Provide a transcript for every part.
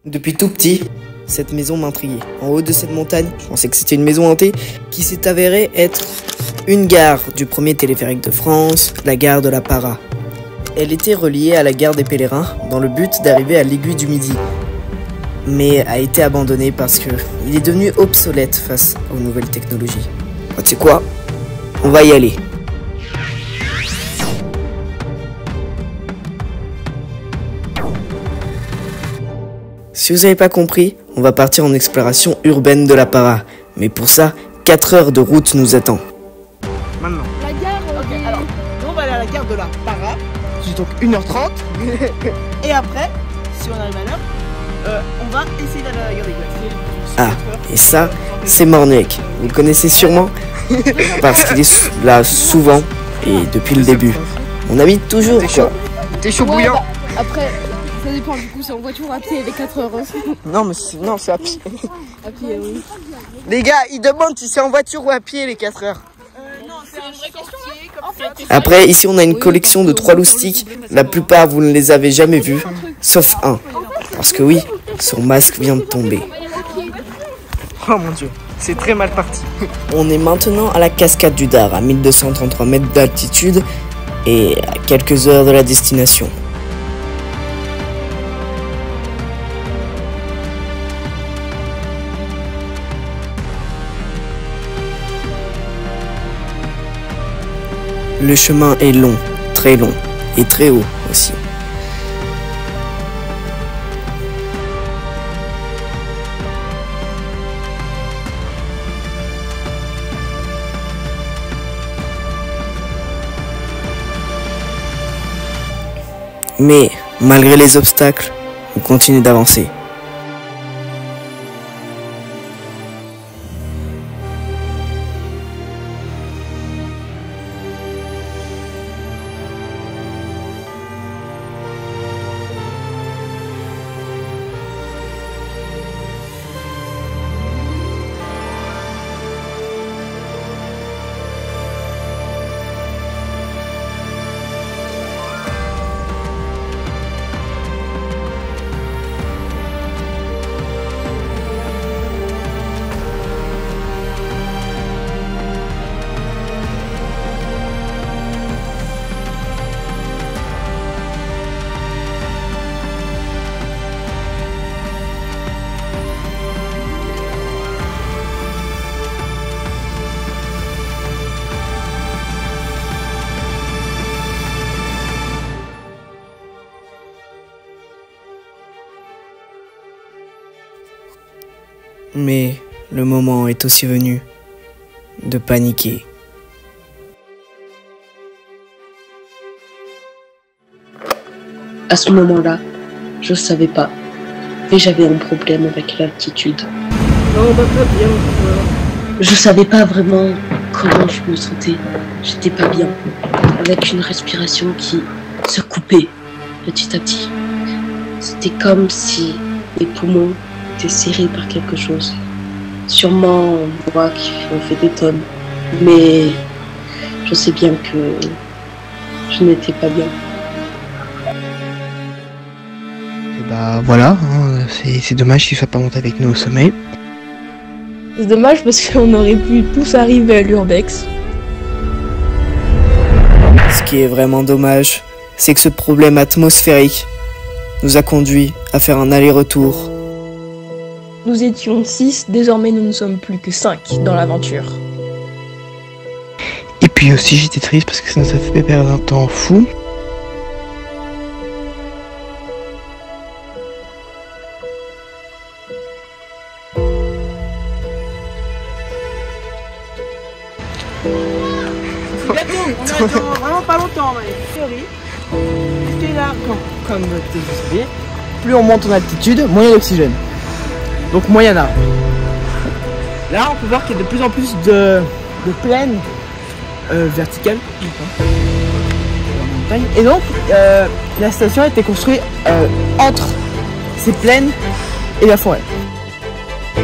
Depuis tout petit, cette maison m'intriguait. En haut de cette montagne, je pensais que c'était une maison hantée qui s'est avérée être une gare du premier téléphérique de France, la gare de la Para. Elle était reliée à la gare des Pèlerins dans le but d'arriver à l'aiguille du Midi, mais a été abandonnée parce que il est devenu obsolète face aux nouvelles technologies. Tu sais quoi? On va y aller. Si vous n'avez pas compris, on va partir en exploration urbaine de la Para. Mais pour ça, 4 heures de route nous attend. Maintenant. La gare, ok, alors, nous on va aller à la gare de la Para, c'est donc 1h30. Et après, si on arrive à l'heure, on va essayer d'aller à la gare des Glaciers. Ah, et ça, c'est Mornuec. Vous le connaissez sûrement parce qu'il est là souvent et depuis le début. On habite toujours, quoi. T'es chaud bouillant. Bah, après, ça dépend du coup, c'est en voiture ou à pied les 4 heures. Non, mais c'est à pied. À pied, oui. Les gars, ils demandent si c'est en voiture ou à pied les 4 heures. Non, c'est une vraie question. Après, ici, on a une collection de 3 loustiques. La plupart, vous ne les avez jamais vus, sauf un. Parce que oui, son masque vient de tomber. Oh mon dieu, c'est très mal parti. On est maintenant à la cascade du Dard, à 1233 mètres d'altitude et à quelques heures de la destination. Le chemin est long et très haut aussi. Mais, malgré les obstacles, on continue d'avancer. Mais le moment est aussi venu de paniquer. À ce moment-là, je savais pas, mais j'avais un problème avec l'altitude. Non, bah pas bien. Je savais pas vraiment comment je me sentais. J'étais pas bien, avec une respiration qui se coupait petit à petit. C'était comme si mes poumons étaient serrés par quelque chose. Sûrement moi qui en fait des tonnes, mais je sais bien que je n'étais pas bien. Et bah voilà, hein, c'est dommage qu'il soit pas monté avec nous au sommet. C'est dommage parce qu'on aurait pu tous arriver à l'Urbex. Ce qui est vraiment dommage, c'est que ce problème atmosphérique nous a conduit à faire un aller-retour. Nous étions 6, désormais nous ne sommes plus que 5 dans l'aventure. Et puis aussi j'étais triste parce que ça nous a fait perdre un temps fou. C'est bientôt, on attend vraiment pas longtemps, mais théorie. Parce que là, comme vous savez, plus on monte en altitude, moins il y a d'oxygène. Donc moins il y en a. Là, on peut voir qu'il y a de plus en plus de plaines verticales. Et donc, la station a été construite entre ces plaines et la forêt. Je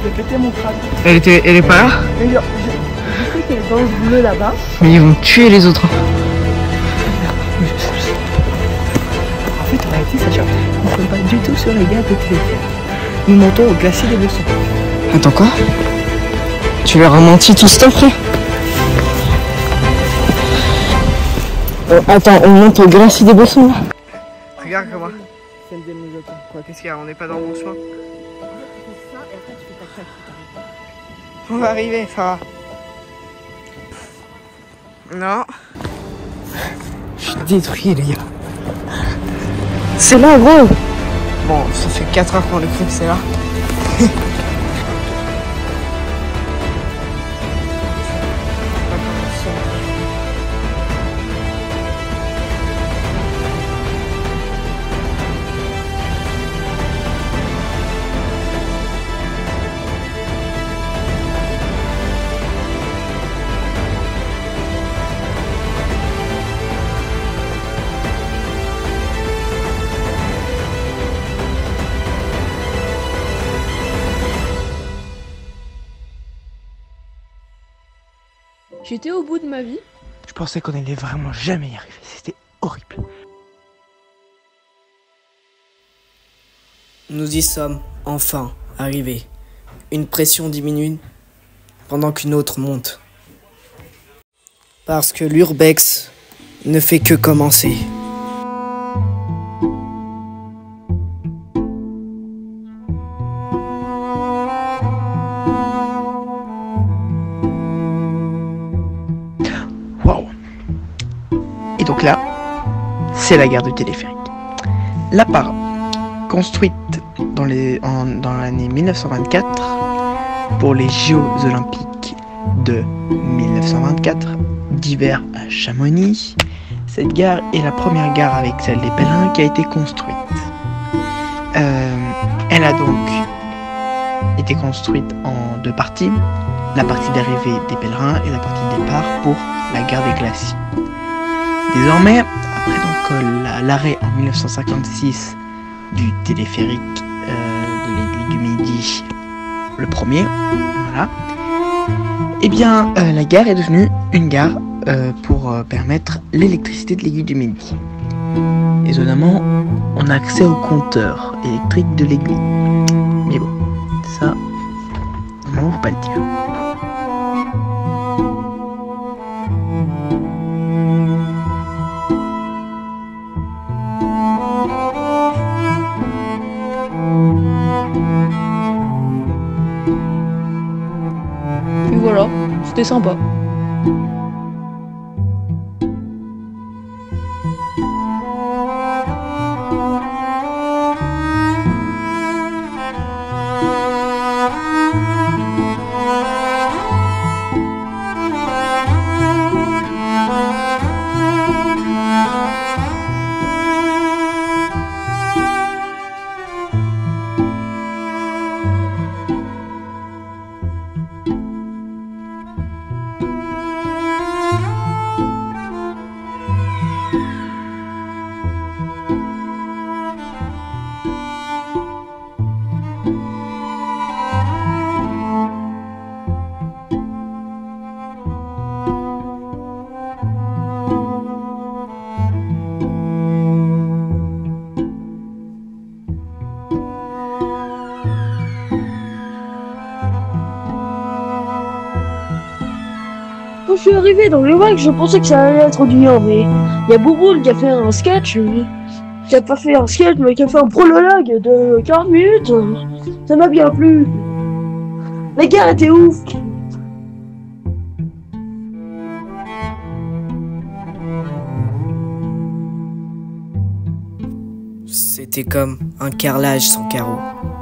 vais péter mon crâne. Elle est pas là? Je sais qu'elle est dans le bleu là-bas. Mais ils vont tuer les autres. En fait, on a petit Sacha, nous ne sommes pas du tout sur les gars de téléphérique. Nous montons au glacier des Bossons. Attends quoi? Tu leur as menti tout ce temps, frère? Attends, on monte au glacier des Bossons là? Regarde comment. Quoi, qu'est-ce qu'il y a? On n'est pas dans le bon chemin. On va arriver, Farah. Non. Je suis détruit, les gars. C'est là, gros. Bon, ça fait 4 heures qu'on le crie que c'est là. J'étais au bout de ma vie. Je pensais qu'on allait vraiment jamais y arriver. C'était horrible. Nous y sommes enfin arrivés. Une pression diminue pendant qu'une autre monte. Parce que l'urbex ne fait que commencer. Et donc là, c'est la gare de téléphérique. La Para, construite dans l'année 1924 pour les Jeux Olympiques de 1924 d'hiver à Chamonix. Cette gare est la première gare avec celle des pèlerins qui a été construite. Elle a donc été construite en 2 parties. La partie d'arrivée des pèlerins et la partie de départ pour la gare des glaciers. Désormais, après donc l'arrêt en 1956 du téléphérique de l'aiguille du Midi, le premier, voilà, eh bien la gare est devenue une gare pour permettre l'électricité de l'aiguille du Midi. Étonnamment, on a accès au compteur électrique de l'aiguille. Mais bon, ça, on ne va pas le dire. Puis voilà, c'était sympa. Quand je suis arrivé dans le bac, je pensais que ça allait être dur, mais il y a Bouboule qui a fait un sketch, qui a pas fait un sketch, mais qui a fait un prologue de 40 minutes. Ça m'a bien plu. La gare était ouf. C'était comme un carrelage sans carreaux,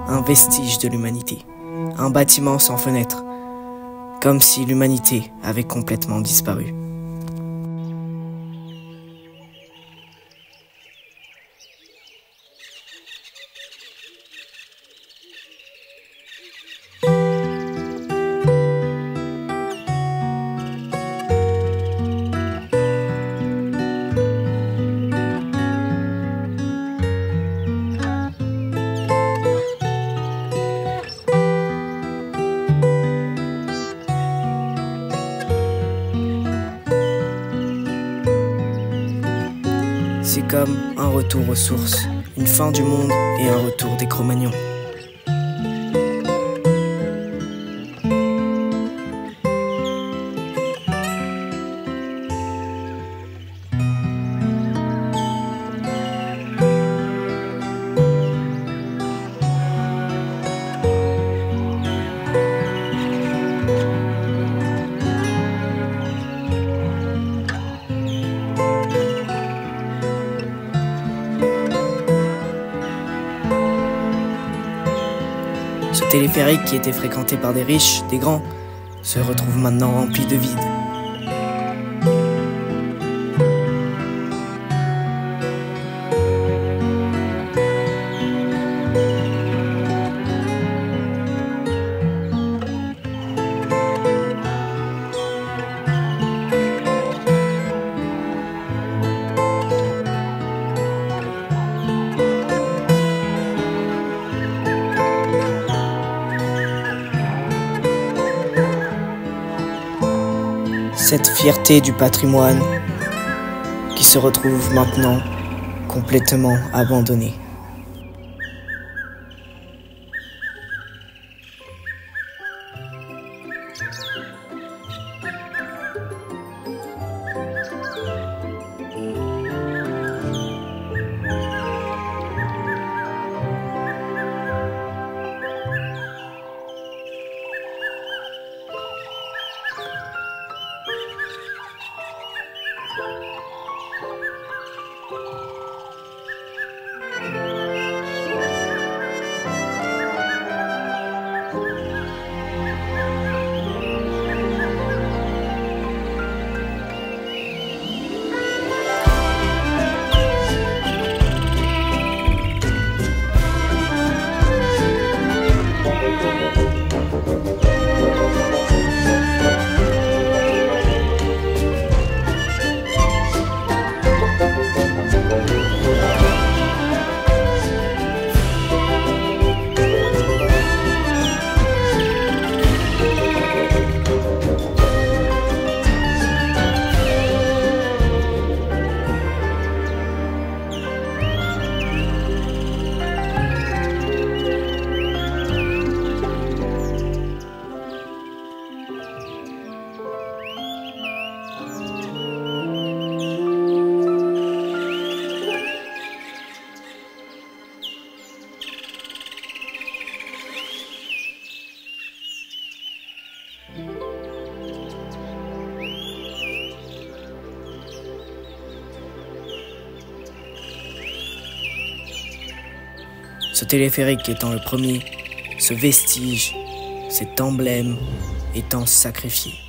un vestige de l'humanité, un bâtiment sans fenêtres, comme si l'humanité avait complètement disparu. C'est comme un retour aux sources, une fin du monde et un retour des Cro-Magnons. Ce téléphérique qui était fréquenté par des riches, des grands, se retrouve maintenant rempli de vide. Cette fierté du patrimoine qui se retrouve maintenant complètement abandonnée. Ce téléphérique étant le premier, ce vestige, cet emblème étant sacrifié.